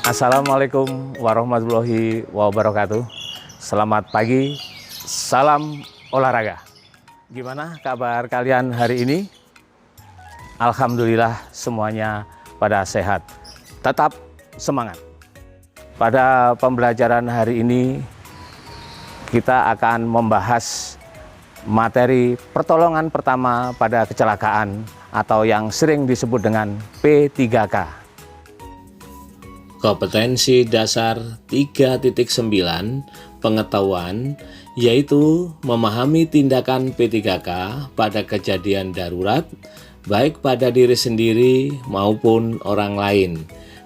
Assalamualaikum warahmatullahi wabarakatuh. Selamat pagi, salam olahraga. Gimana kabar kalian hari ini? Alhamdulillah semuanya pada sehat. Tetap semangat. Pada pembelajaran hari ini kita akan membahas materi pertolongan pertama pada kecelakaan atau yang sering disebut dengan P3K. Kompetensi dasar 3.9 pengetahuan yaitu memahami tindakan P3K pada kejadian darurat baik pada diri sendiri maupun orang lain.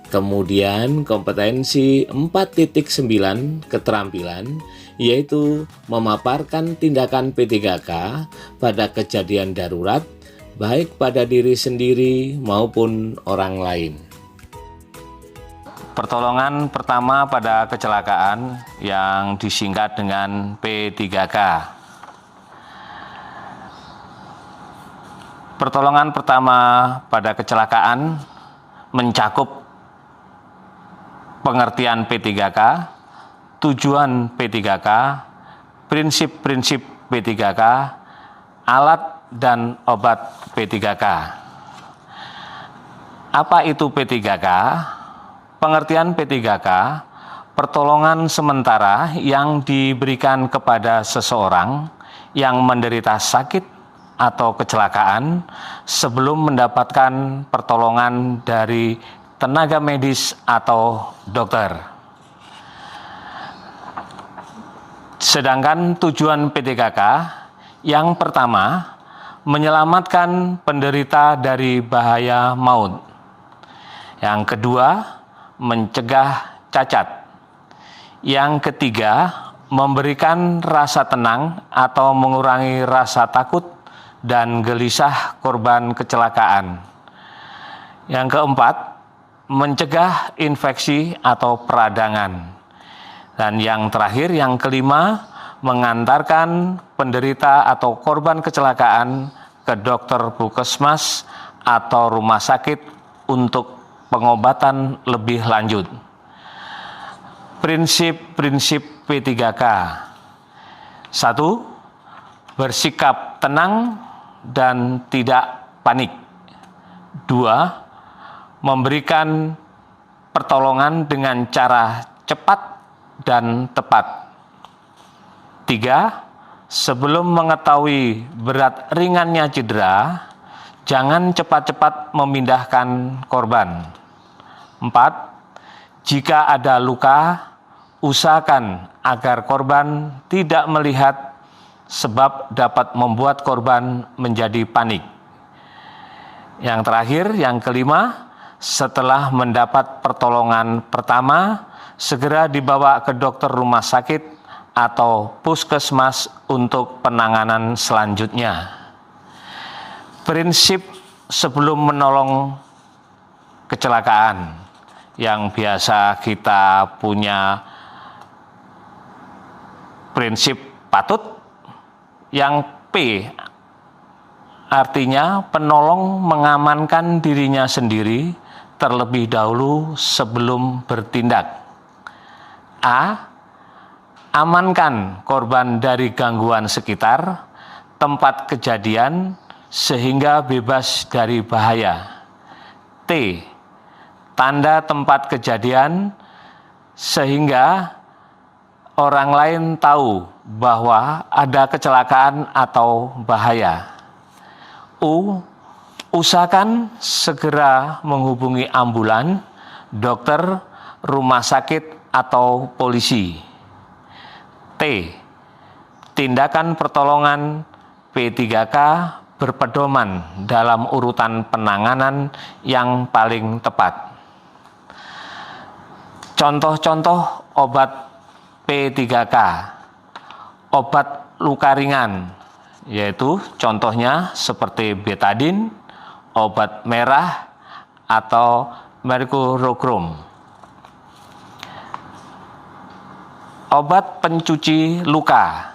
Kemudian kompetensi 4.9 keterampilan yaitu memaparkan tindakan P3K pada kejadian darurat baik pada diri sendiri maupun orang lain. Pertolongan pertama pada kecelakaan yang disingkat dengan P3K. Pertolongan pertama pada kecelakaan mencakup pengertian P3K, tujuan P3K, prinsip-prinsip P3K, alat dan obat P3K. Apa itu P3K? Pengertian P3K, pertolongan sementara yang diberikan kepada seseorang yang menderita sakit atau kecelakaan sebelum mendapatkan pertolongan dari tenaga medis atau dokter. Sedangkan tujuan P3K yang pertama, menyelamatkan penderita dari bahaya maut. Yang kedua, mencegah cacat. Yang ketiga, memberikan rasa tenang atau mengurangi rasa takut dan gelisah korban kecelakaan. Yang keempat, mencegah infeksi atau peradangan. Dan yang terakhir, yang kelima, mengantarkan penderita atau korban kecelakaan ke dokter puskesmas atau rumah sakit untuk pengobatan lebih lanjut. Prinsip-prinsip P3K. 1. Bersikap tenang dan tidak panik. 2. Memberikan pertolongan dengan cara cepat dan tepat. 3. Sebelum mengetahui berat ringannya cedera, jangan cepat-cepat memindahkan korban. 4. Jika ada luka, usahakan agar korban tidak melihat sebab dapat membuat korban menjadi panik. Yang terakhir, yang kelima, setelah mendapat pertolongan pertama, segera dibawa ke dokter rumah sakit atau puskesmas untuk penanganan selanjutnya. Prinsip sebelum menolong kecelakaan yang biasa kita punya prinsip patut, yang P artinya penolong mengamankan dirinya sendiri terlebih dahulu sebelum bertindak. A. Amankan korban dari gangguan sekitar, tempat kejadian sehingga bebas dari bahaya. T. Tanda tempat kejadian sehingga orang lain tahu bahwa ada kecelakaan atau bahaya. U. Usahakan segera menghubungi ambulan, dokter, rumah sakit, atau polisi. T. Tindakan pertolongan P3K berpedoman dalam urutan penanganan yang paling tepat. Contoh-contoh obat P3K. Obat luka ringan, yaitu contohnya seperti betadine, obat merah, atau mercurochrome. Obat pencuci luka.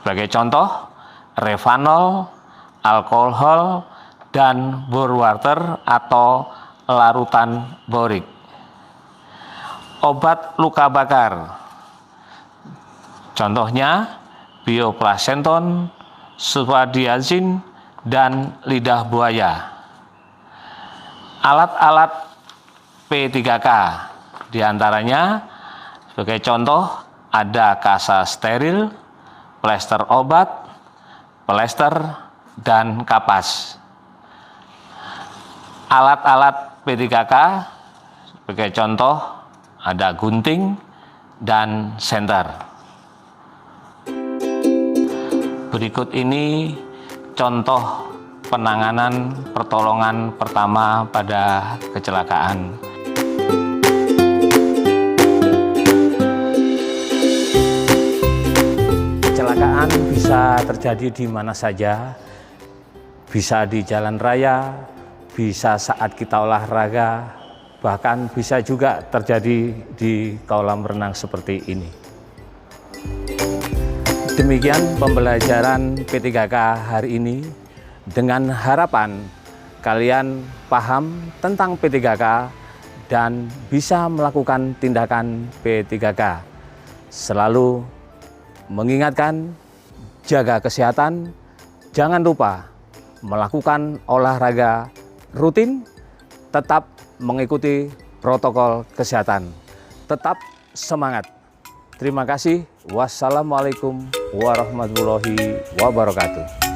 Sebagai contoh, Revanol, alkohol, dan bore water atau larutan borik. obat luka bakar. Contohnya bioplasenton, sulfadiazin, dan lidah buaya. Alat-alat P3K diantaranya sebagai contoh ada kasa steril, plester obat, plester, dan kapas. Alat-alat P3K sebagai contoh ada gunting dan senter. Berikut ini contoh penanganan pertolongan pertama pada kecelakaan. Kecelakaan bisa terjadi di mana saja, bisa di jalan raya, bisa saat kita olahraga, bahkan bisa juga terjadi di kolam renang seperti ini. Demikian pembelajaran P3K hari ini, dengan harapan kalian paham tentang P3K dan bisa melakukan tindakan P3K. Selalu mengingatkan, jaga kesehatan, jangan lupa melakukan olahraga rutin, tetap mengikuti protokol kesehatan. Tetap semangat. Terima kasih. Wassalamualaikum warahmatullahi wabarakatuh.